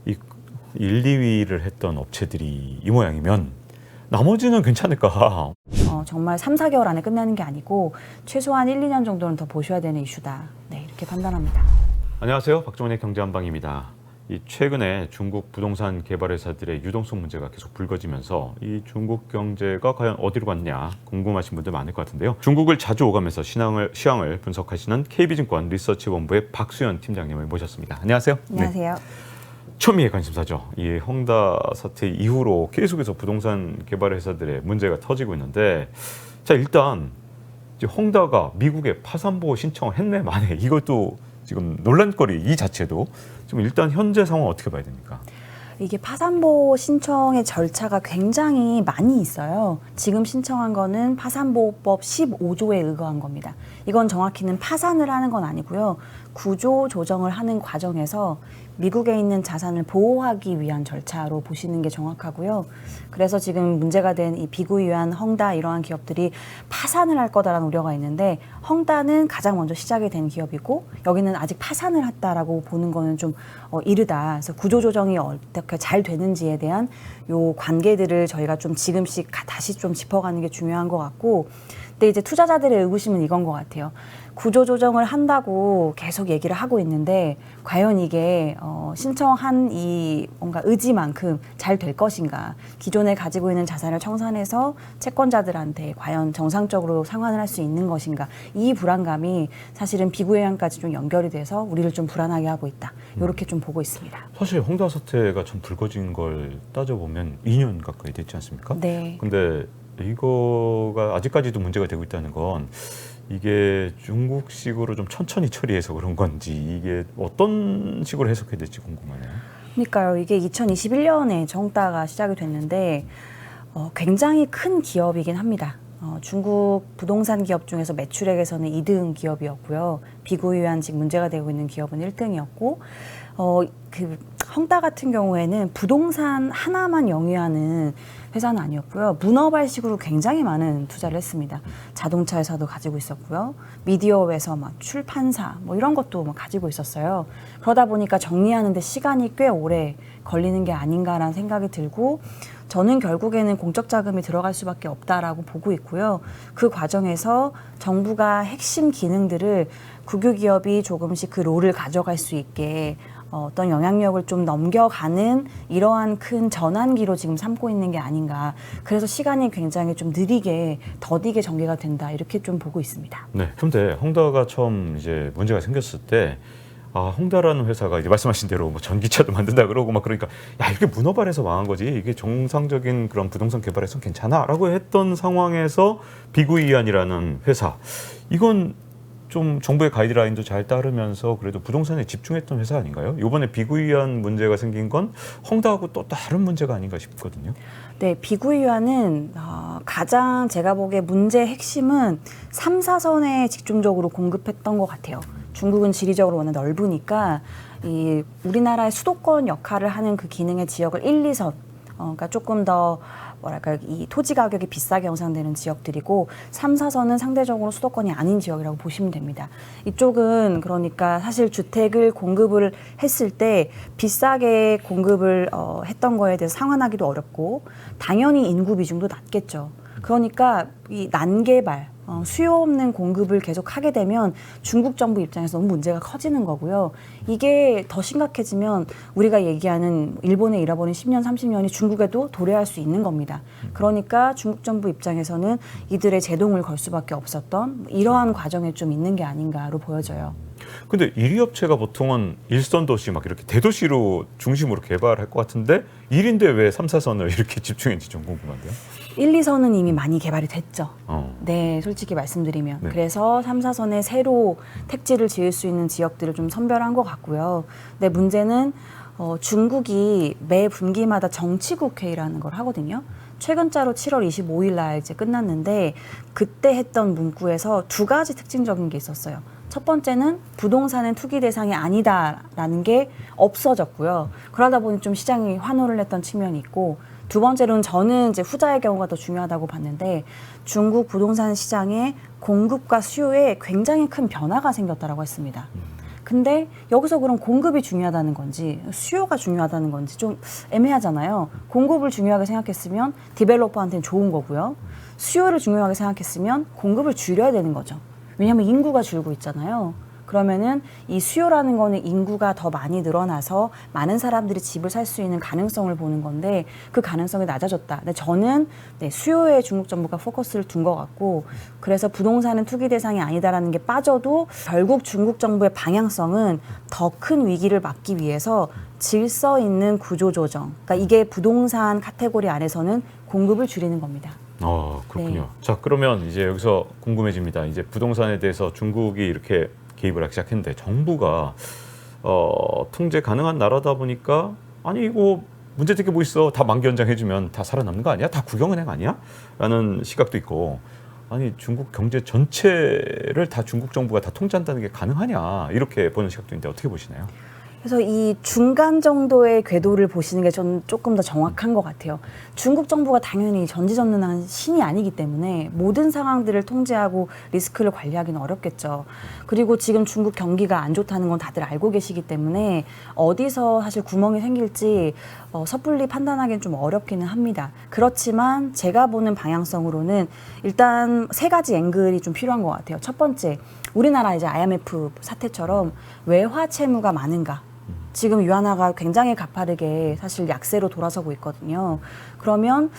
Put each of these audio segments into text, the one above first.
이 1, 2위를 했던 업체들이 이 모양이면 나머지는 괜찮을까? 정말 3, 4개월 안에 끝나는 게 아니고 최소한 1, 2년 정도는 더 보셔야 되는 이슈다. 네, 이렇게 판단합니다. 안녕하세요. 박종원의 경제한방입니다. 최근에 중국 부동산 개발 회사들의 유동성 문제가 계속 불거지면서 이 중국 경제가 과연 어디로 갔냐 궁금하신 분들 많을 것 같은데요. 중국을 자주 오가면서 시황을 분석하시는 KB증권 리서치본부의 박수연 팀장님을 모셨습니다. 안녕하세요. 안녕하세요. 네. 초미의 관심사죠. 이 헝다 사태 이후로 계속해서 부동산 개발 회사들의 문제가 터지고 있는데, 자 일단 이제 헝다가 미국에 파산보호 신청을 했네 만에 이것도 지금 논란거리 이 자체도 지금 일단 현재 상황 어떻게 봐야 됩니까? 이게 파산보호 신청의 절차가 굉장히 많이 있어요. 지금 신청한 거는 파산보호법 15조에 의거한 겁니다. 이건 정확히는 파산을 하는 건 아니고요. 구조 조정을 하는 과정에서 미국에 있는 자산을 보호하기 위한 절차로 보시는 게 정확하고요. 그래서 지금 문제가 된 이 비구이완, 헝다 이러한 기업들이 파산을 할 거다라는 우려가 있는데, 헝다는 가장 먼저 시작이 된 기업이고 여기는 아직 파산을 했다라고 보는 거는 좀 이르다. 그래서 구조 조정이 어떻게 잘 되는지에 대한 요 관계들을 저희가 좀 지금씩 다시 좀 짚어가는 게 중요한 것 같고, 근데 이제 투자자들의 의구심은 이건 것 같아요. 구조조정을 한다고 계속 얘기를 하고 있는데 과연 이게 신청한 이 뭔가 의지만큼 잘 될 것인가, 기존에 가지고 있는 자산을 청산해서 채권자들한테 과연 정상적으로 상환을 할 수 있는 것인가, 이 불안감이 사실은 비구예안까지 좀 연결이 돼서 우리를 좀 불안하게 하고 있다, 이렇게 좀 보고 있습니다. 사실 헝다 사태가 좀 불거진 걸 따져보면 2년 가까이 됐지 않습니까? 네. 근데 이거가 아직까지도 문제가 되고 있다는 건 이게 중국식으로 좀 천천히 처리해서 그런 건지 이게 어떤 식으로 해석해야 될지 궁금하네요. 그러니까요. 이게 2021년에 정따가 시작이 됐는데 굉장히 큰 기업이긴 합니다. 중국 부동산 기업 중에서 매출액에서는 2등 기업이었고요. 비구이완직 문제가 되고 있는 기업은 1등이었고 그 헝다 같은 경우에는 부동산 하나만 영위하는 회사는 아니었고요. 문어발식으로 굉장히 많은 투자를 했습니다. 자동차 회사도 가지고 있었고요. 미디어 회사, 출판사 이런 것도 가지고 있었어요. 그러다 보니까 정리하는 데 시간이 꽤 오래 걸리는 게 아닌가라는 생각이 들고, 저는 결국에는 공적 자금이 들어갈 수밖에 없다라고 보고 있고요. 그 과정에서 정부가 핵심 기능들을 국유기업이 조금씩 그 롤을 가져갈 수 있게 어떤 영향력을 좀 넘겨가는 이러한 큰 전환기로 지금 삼고 있는 게 아닌가. 그래서 시간이 굉장히 좀 느리게, 더디게 전개가 된다, 이렇게 좀 보고 있습니다. 네. 그런데 헝다가 처음 이제 문제가 생겼을 때, 헝다라는 회사가 이제 말씀하신 대로 전기차도 만든다 그러고 그러니까 야, 이게 문어발에서 망한 거지, 이게 정상적인 그런 부동산 개발에서는 괜찮아라고 했던 상황에서 비구이안이라는 회사, 이건 좀 정부의 가이드라인도 잘 따르면서 그래도 부동산에 집중했던 회사 아닌가요? 이번에 비구이안 문제가 생긴 건 헝다하고 또 다른 문제가 아닌가 싶거든요. 네, 비구이완은 가장 제가 보기에 문제의 핵심은 3, 4선에 집중적으로 공급했던 것 같아요. 중국은 지리적으로 워낙 넓으니까 이 우리나라의 수도권 역할을 하는 그 기능의 지역을 1, 2선, 그러니까 조금 더 이 토지 가격이 비싸게 형성되는 지역들이고, 3, 4선은 상대적으로 수도권이 아닌 지역이라고 보시면 됩니다. 이쪽은 그러니까 사실 주택을 공급을 했을 때 비싸게 공급을 했던 거에 대해서 상환하기도 어렵고, 당연히 인구 비중도 낮겠죠. 그러니까 이 난개발, 수요 없는 공급을 계속 하게 되면 중국 정부 입장에서 너무 문제가 커지는 거고요. 이게 더 심각해지면 우리가 얘기하는 일본에 잃어버린 10년, 30년이 중국에도 도래할 수 있는 겁니다. 그러니까 중국 정부 입장에서는 이들의 제동을 걸 수밖에 없었던 이러한 과정에 좀 있는 게 아닌가로 보여져요. 근데 1위 업체가 보통은 일선 도시 이렇게 대도시로 중심으로 개발할 것 같은데 1인데 왜 3, 4선을 이렇게 집중했는지 좀 궁금한데요. 1, 2선은 이미 많이 개발이 됐죠. 어. 네, 솔직히 말씀드리면. 네. 그래서 3, 4선에 새로 택지를 지을 수 있는 지역들을 좀 선별한 것 같고요. 근데 문제는 중국이 매 분기마다 정치국회의라는 걸 하거든요. 최근자로 7월 25일 날 이제 끝났는데, 그때 했던 문구에서 두 가지 특징적인 게 있었어요. 첫 번째는 부동산은 투기 대상이 아니다라는 게 없어졌고요. 그러다 보니 좀 시장이 환호를 했던 측면이 있고, 두 번째로는 저는 이제 후자의 경우가 더 중요하다고 봤는데, 중국 부동산 시장의 공급과 수요에 굉장히 큰 변화가 생겼다라고 했습니다. 근데 여기서 그럼 공급이 중요하다는 건지 수요가 중요하다는 건지 좀 애매하잖아요. 공급을 중요하게 생각했으면 디벨로퍼한테는 좋은 거고요. 수요를 중요하게 생각했으면 공급을 줄여야 되는 거죠. 왜냐하면 인구가 줄고 있잖아요. 그러면은 이 수요라는 거는 인구가 더 많이 늘어나서 많은 사람들이 집을 살 수 있는 가능성을 보는 건데 그 가능성이 낮아졌다. 근데 저는 수요에 중국 정부가 포커스를 둔 것 같고 그래서 부동산은 투기 대상이 아니다라는 게 빠져도 결국 중국 정부의 방향성은 더 큰 위기를 막기 위해서 질서 있는 구조 조정. 그러니까 이게 부동산 카테고리 안에서는 공급을 줄이는 겁니다. 그렇군요. 네. 자, 그러면 이제 여기서 궁금해집니다. 이제 부동산에 대해서 중국이 이렇게 개입을 하기 시작했는데 정부가 통제 가능한 나라다 보니까 아니 이거 문제될 게 뭐 있어? 다 만기 연장해주면 다 살아남는 거 아니야? 다 국영은행 아니야? 라는 시각도 있고 아니 중국 경제 전체를 다 중국 정부가 다 통제한다는 게 가능하냐? 이렇게 보는 시각도 있는데 어떻게 보시나요? 그래서 이 중간 정도의 궤도를 보시는 게 저는 조금 더 정확한 것 같아요. 중국 정부가 당연히 전지전능한 신이 아니기 때문에 모든 상황들을 통제하고 리스크를 관리하기는 어렵겠죠. 그리고 지금 중국 경기가 안 좋다는 건 다들 알고 계시기 때문에 어디서 사실 구멍이 생길지 섣불리 판단하기는 좀 어렵기는 합니다. 그렇지만 제가 보는 방향성으로는 일단 세 가지 앵글이 좀 필요한 것 같아요. 첫 번째, 우리나라 이제 IMF 사태처럼 외화 채무가 많은가? 지금 위안화가 굉장히 가파르게 사실 약세로 돌아서고 있거든요. 그러면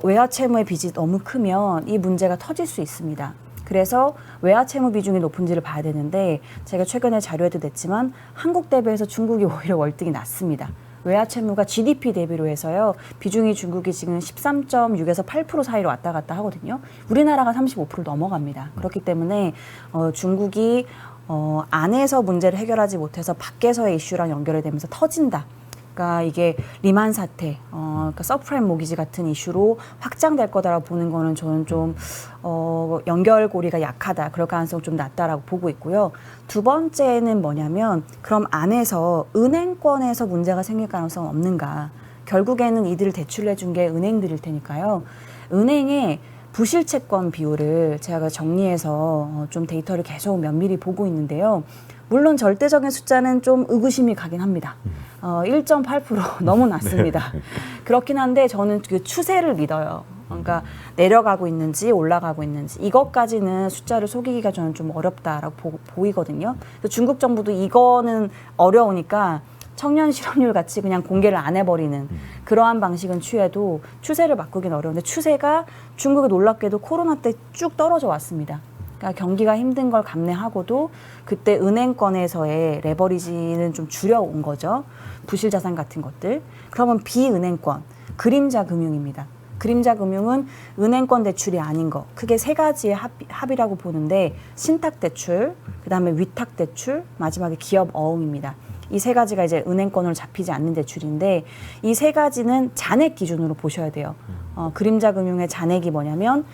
외화 채무의 빚이 너무 크면 이 문제가 터질 수 있습니다. 그래서 외화 채무 비중이 높은지를 봐야 되는데 제가 최근에 자료에도 냈지만 한국 대비해서 중국이 오히려 월등히 낮습니다. 외화 채무가 GDP 대비로 해서요. 비중이 중국이 지금 13.6에서 8% 사이로 왔다 갔다 하거든요. 우리나라가 35%를 넘어갑니다. 그렇기 때문에 중국이 안에서 문제를 해결하지 못해서 밖에서의 이슈랑 연결이 되면서 터진다. 그러니까 이게 리만 사태, 그러니까 서프라임 모기지 같은 이슈로 확장될 거다라고 보는 거는 저는 좀 연결고리가 약하다. 그럴 가능성 좀 낮다라고 보고 있고요. 두 번째는 뭐냐면 그럼 안에서 은행권에서 문제가 생길 가능성 없는가? 결국에는 이들을 대출해 준 게 은행들일 테니까요. 은행의 부실채권 비율을 제가 정리해서 좀 데이터를 계속 면밀히 보고 있는데요. 물론 절대적인 숫자는 좀 의구심이 가긴 합니다. 1.8% 너무 낮습니다. 네. 그렇긴 한데 저는 그 추세를 믿어요. 그러니까 내려가고 있는지 올라가고 있는지 이것까지는 숫자를 속이기가 저는 좀 어렵다라고 보이거든요. 그래서 중국 정부도 이거는 어려우니까 청년 실업률 같이 그냥 공개를 안 해버리는 그러한 방식은 취해도 추세를 바꾸기는 어려운데 추세가 중국이 놀랍게도 코로나 때 쭉 떨어져 왔습니다. 그러니까 경기가 힘든 걸 감내하고도 그때 은행권에서의 레버리지는 좀 줄여온 거죠. 부실 자산 같은 것들. 그러면 비은행권, 그림자 금융입니다. 그림자 금융은 은행권 대출이 아닌 거. 크게 세 가지의 합이라고 보는데 신탁 대출, 그다음에 위탁 대출, 마지막에 기업 어흥입니다. 이 세 가지가 이제 은행권으로 잡히지 않는 대출인데 이 세 가지는 잔액 기준으로 보셔야 돼요. 그림자 금융의 잔액이 뭐냐면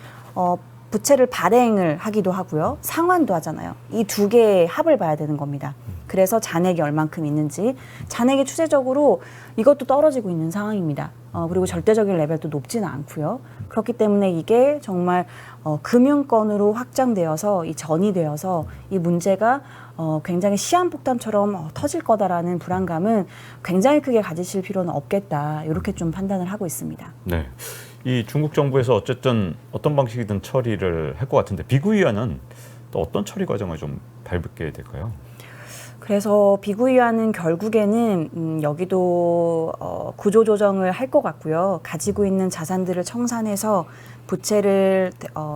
부채를 발행을 하기도 하고요. 상환도 하잖아요. 이 두 개의 합을 봐야 되는 겁니다. 그래서 잔액이 얼만큼 있는지 잔액이 추세적으로 이것도 떨어지고 있는 상황입니다. 그리고 절대적인 레벨도 높지는 않고요. 그렇기 때문에 이게 정말 금융권으로 확장되어서 이 전이되어서 이 문제가 굉장히 시한폭탄처럼 터질 거다라는 불안감은 굉장히 크게 가지실 필요는 없겠다. 이렇게 좀 판단을 하고 있습니다. 네. 이 중국 정부에서 어쨌든 어떤 방식이든 처리를 할 것 같은데 비구이와는 또 어떤 처리 과정을 좀 밟게 될까요? 그래서 비구이와는 결국에는 여기도 구조조정을 할 것 같고요. 가지고 있는 자산들을 청산해서 부채를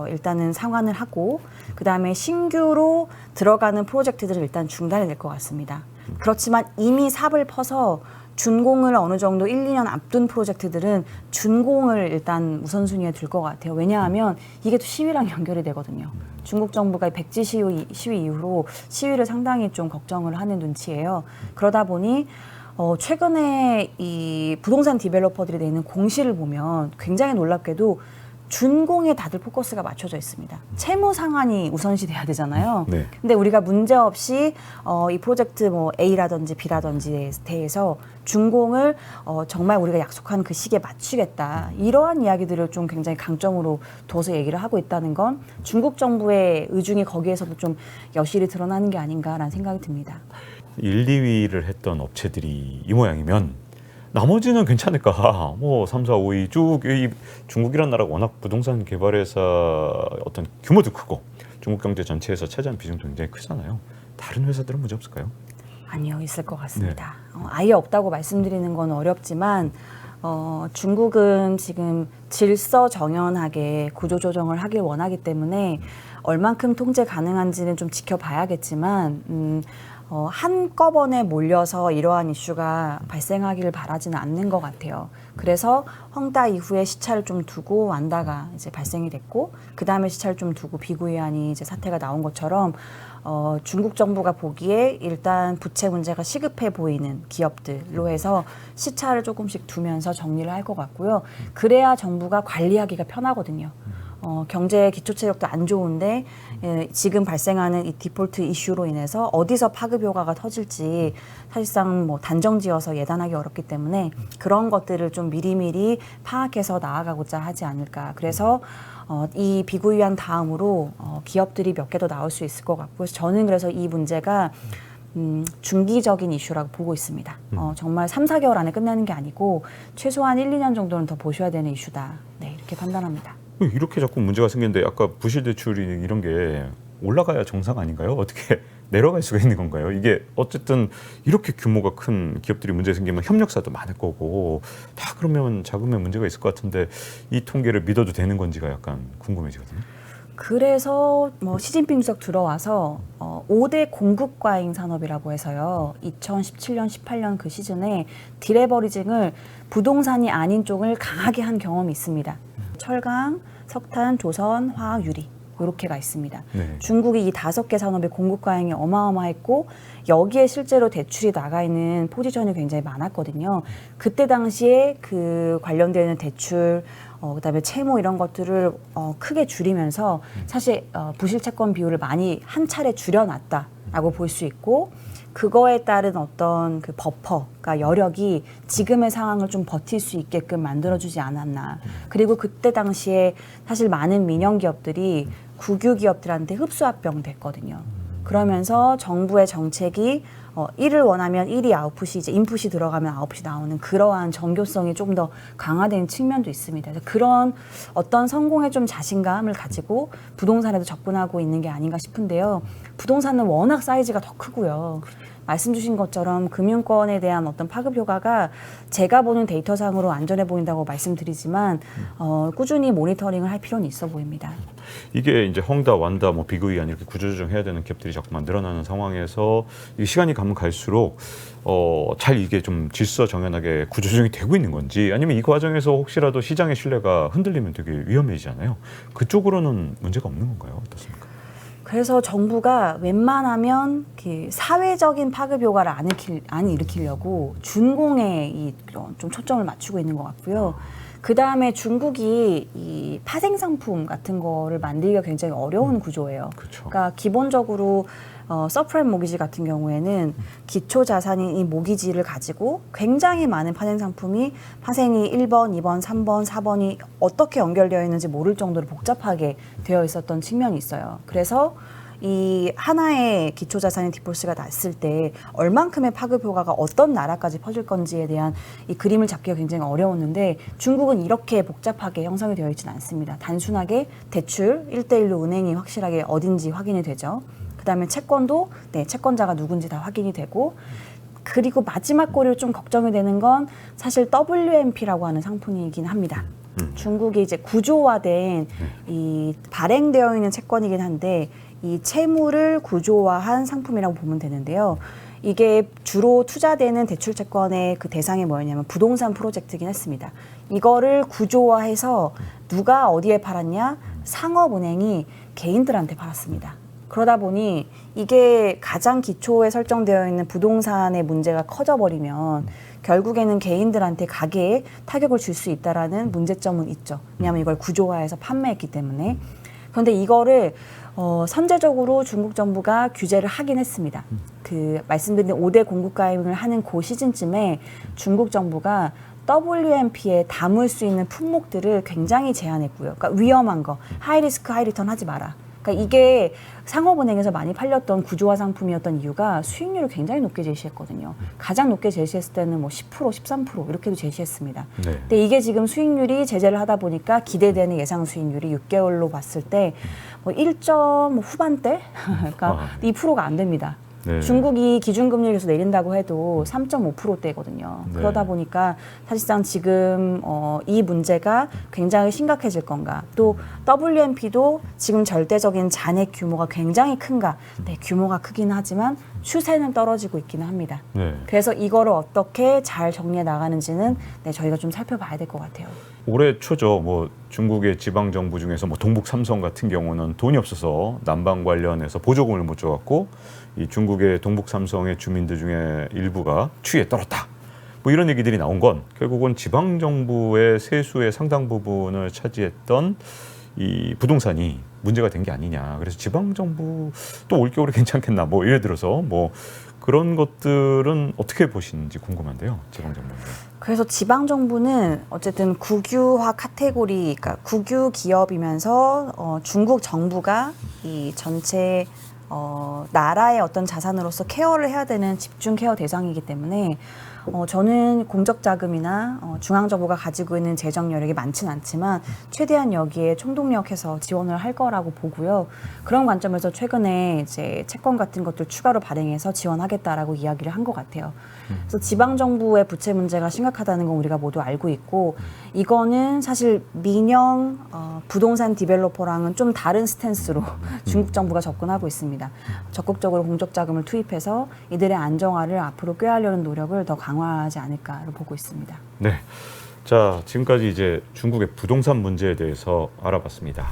일단은 상환을 하고 그다음에 신규로 들어가는 프로젝트들을 일단 중단이 될 것 같습니다. 그렇지만 이미 삽을 퍼서 준공을 어느 정도 1, 2년 앞둔 프로젝트들은 준공을 일단 우선순위에 둘 것 같아요. 왜냐하면 이게 또 시위랑 연결이 되거든요. 중국 정부가 백지 시위 이후로 시위를 상당히 좀 걱정을 하는 눈치예요. 그러다 보니 최근에 이 부동산 디벨로퍼들이 내는 공시를 보면 굉장히 놀랍게도 준공에 다들 포커스가 맞춰져 있습니다. 채무 상환이 우선시 돼야 되잖아요. 네. 근데 우리가 문제 없이 이 프로젝트 뭐 A라든지 B라든지에 대해서 준공을 정말 우리가 약속한 그 시기에 맞추겠다. 이러한 이야기들을 좀 굉장히 강점으로 둬서 얘기를 하고 있다는 건 중국 정부의 의중이 거기에서도 좀 여실히 드러나는 게 아닌가라는 생각이 듭니다. 1, 2위를 했던 업체들이 이 모양이면 나머지는 괜찮을까? 뭐 3, 4, 5위 쭉 이 중국이란 나라가 워낙 부동산 개발회사 어떤 규모도 크고 중국 경제 전체에서 차지하는 비중도 굉장히 크잖아요. 다른 회사들은 문제 없을까요? 아니요, 있을 것 같습니다. 아예 없다고 말씀드리는 건 어렵지만 중국은 지금 질서정연하게 구조조정을 하길 원하기 때문에 얼만큼 통제 가능한지는 좀 지켜봐야겠지만 한꺼번에 몰려서 이러한 이슈가 발생하기를 바라지는 않는 것 같아요. 그래서 헝다 이후에 시차를 좀 두고 완다가 이제 발생이 됐고 그 다음에 시차를 좀 두고 비구이안이 이제 사태가 나온 것처럼 중국 정부가 보기에 일단 부채 문제가 시급해 보이는 기업들로 해서 시차를 조금씩 두면서 정리를 할 것 같고요. 그래야 정부가 관리하기가 편하거든요. 경제 기초 체력도 안 좋은데 지금 발생하는 이 디폴트 이슈로 인해서 어디서 파급 효과가 터질지 사실상 뭐 단정지어서 예단하기 어렵기 때문에 그런 것들을 좀 미리미리 파악해서 나아가고자 하지 않을까. 그래서 이 비구이안 다음으로 기업들이 몇 개 더 나올 수 있을 것 같고 저는 그래서 이 문제가 중기적인 이슈라고 보고 있습니다. 정말 3, 4개월 안에 끝나는 게 아니고 최소한 1, 2년 정도는 더 보셔야 되는 이슈다. 네, 이렇게 판단합니다. 이렇게 자꾸 문제가 생겼는데 아까 부실 대출이 이런 게 올라가야 정상 아닌가요? 어떻게 내려갈 수가 있는 건가요? 이게 어쨌든 이렇게 규모가 큰 기업들이 문제 생기면 협력사도 많을 거고 다 그러면 자금에 문제가 있을 것 같은데 이 통계를 믿어도 되는 건지가 약간 궁금해지거든요. 그래서 뭐 시진핑 주석 들어와서 5대 공급 과잉 산업이라고 해서요. 2017년, 18년 그 시즌에 디레버리징을 부동산이 아닌 쪽을 강하게 한 경험이 있습니다. 철강, 석탄, 조선, 화학, 유리 이렇게가 있습니다. 네. 중국이 이 5개 산업의 공급 과잉이 어마어마했고 여기에 실제로 대출이 나가 있는 포지션이 굉장히 많았거든요. 그때 당시에 그 관련되는 대출 그다음에 채무 이런 것들을 크게 줄이면서 사실 부실 채권 비율을 많이 한 차례 줄여놨다라고 볼 수 있고 그거에 따른 어떤 그 버퍼가 여력이 지금의 상황을 좀 버틸 수 있게끔 만들어주지 않았나. 그리고 그때 당시에 사실 많은 민영 기업들이 국유 기업들한테 흡수합병 됐거든요. 그러면서 정부의 정책이 1을 원하면 1이 아웃풋이 이제 인풋이 들어가면 아웃풋이 나오는 그러한 정교성이 좀 더 강화된 측면도 있습니다. 그래서 그런 어떤 성공에 좀 자신감을 가지고 부동산에도 접근하고 있는 게 아닌가 싶은데요. 부동산은 워낙 사이즈가 더 크고요. 말씀 주신 것처럼 금융권에 대한 어떤 파급 효과가 제가 보는 데이터상으로 안전해 보인다고 말씀드리지만 꾸준히 모니터링을 할 필요는 있어 보입니다. 이게 이제 헝다, 완다, 뭐 비구이안 이렇게 구조조정해야 되는 기업들이 자꾸만 늘어나는 상황에서 시간이 가면 갈수록 잘 이게 좀 질서정연하게 구조조정이 되고 있는 건지 아니면 이 과정에서 혹시라도 시장의 신뢰가 흔들리면 되게 위험해지잖아요. 그쪽으로는 문제가 없는 건가요? 어떻습니까? 그래서 정부가 웬만하면 그 사회적인 파급 효과를 안 일으키려고 준공에 좀 초점을 맞추고 있는 것 같고요. 그 다음에 중국이 이 파생 상품 같은 거를 만들기가 굉장히 어려운 구조예요. 그렇죠. 그러니까 기본적으로 서프라임 모기지 같은 경우에는 기초 자산인 이 모기지를 가지고 굉장히 많은 파생 상품이 파생이 1번, 2번, 3번, 4번이 어떻게 연결되어 있는지 모를 정도로 복잡하게 되어 있었던 측면이 있어요. 그래서 이 하나의 기초 자산의 디폴트가 났을 때 얼만큼의 파급 효과가 어떤 나라까지 퍼질 건지에 대한 이 그림을 잡기가 굉장히 어려웠는데 중국은 이렇게 복잡하게 형성이 되어 있지는 않습니다. 단순하게 대출 1대1로 은행이 확실하게 어딘지 확인이 되죠. 그다음에 채권도 채권자가 누군지 다 확인이 되고 그리고 마지막 고리로 좀 걱정이 되는 건 사실 WMP라고 하는 상품이긴 합니다. 중국이 이제 구조화된 이 발행되어 있는 채권이긴 한데 이 채무를 구조화한 상품이라고 보면 되는데요. 이게 주로 투자되는 대출 채권의 그 대상이 뭐였냐면 부동산 프로젝트긴 했습니다. 이거를 구조화해서 누가 어디에 팔았냐? 상업은행이 개인들한테 팔았습니다. 그러다 보니 이게 가장 기초에 설정되어 있는 부동산의 문제가 커져버리면 결국에는 개인들한테 가계에 타격을 줄 수 있다라는 문제점은 있죠. 왜냐하면 이걸 구조화해서 판매했기 때문에. 그런데 이거를 선제적으로 중국 정부가 규제를 하긴 했습니다. 그 말씀드린 5대 공급 과잉을 하는 그 시즌쯤에 중국 정부가 WMP에 담을 수 있는 품목들을 굉장히 제한했고요. 그러니까 위험한 거, 하이 리스크, 하이 리턴 하지 마라. 그러니까 이게 상업은행에서 많이 팔렸던 구조화 상품이었던 이유가 수익률을 굉장히 높게 제시했거든요. 가장 높게 제시했을 때는 뭐 10%, 13% 이렇게도 제시했습니다. 네. 근데 이게 지금 수익률이 제재를 하다 보니까 기대되는 예상 수익률이 6개월로 봤을 때 뭐 1점 후반대? 그러니까 2%가 안 됩니다. 네. 중국이 기준금리를 계속 내린다고 해도 3.5%대거든요. 네. 그러다 보니까 사실상 지금 이 문제가 굉장히 심각해질 건가. 또 WMP도 지금 절대적인 잔액 규모가 굉장히 큰가. 네, 규모가 크긴 하지만 추세는 떨어지고 있기는 합니다. 네. 그래서 이거를 어떻게 잘 정리해 나가는지는 네, 저희가 좀 살펴봐야 될 것 같아요. 올해 초죠. 뭐 중국의 지방 정부 중에서 뭐 동북 삼성 같은 경우는 돈이 없어서 난방 관련해서 보조금을 못 줘갖고 이 중국의 동북 삼성의 주민들 중에 일부가 추위에 떨었다. 뭐 이런 얘기들이 나온 건 결국은 지방 정부의 세수의 상당 부분을 차지했던 이 부동산이 문제가 된 게 아니냐. 그래서 지방 정부 또 올겨울에 괜찮겠나. 뭐 예를 들어서 뭐 그런 것들은 어떻게 보시는지 궁금한데요. 지방 정부는. 그래서 지방 정부는 어쨌든 국유화 카테고리, 그러니까 국유 기업이면서 중국 정부가 이 전체 나라의 어떤 자산으로서 케어를 해야 되는 집중 케어 대상이기 때문에 저는 공적 자금이나 중앙 정부가 가지고 있는 재정 여력이 많지는 않지만 최대한 여기에 총동력해서 지원을 할 거라고 보고요. 그런 관점에서 최근에 이제 채권 같은 것들 추가로 발행해서 지원하겠다라고 이야기를 한 것 같아요. 그래서 지방 정부의 부채 문제가 심각하다는 건 우리가 모두 알고 있고 이거는 사실 민영 부동산 디벨로퍼랑은 좀 다른 스탠스로 중국 정부가 접근하고 있습니다. 적극적으로 공적 자금을 투입해서 이들의 안정화를 앞으로 꾀하려는 노력을 더 강화하지 않을까를 보고 있습니다. 네. 자, 지금까지 이제 중국의 부동산 문제에 대해서 알아봤습니다.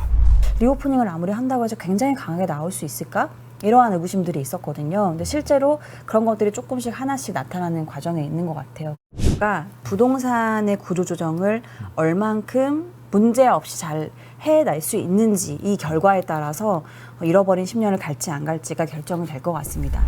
리오프닝을 아무리 한다고 해서 굉장히 강하게 나올 수 있을까? 이러한 의구심들이 있었거든요. 근데 실제로 그런 것들이 조금씩 하나씩 나타나는 과정에 있는 것 같아요. 그러니까 부동산의 구조조정을 얼만큼 문제 없이 잘 해낼 수 있는지 이 결과에 따라서 잃어버린 10년을 갈지 안 갈지가 결정이 될 것 같습니다.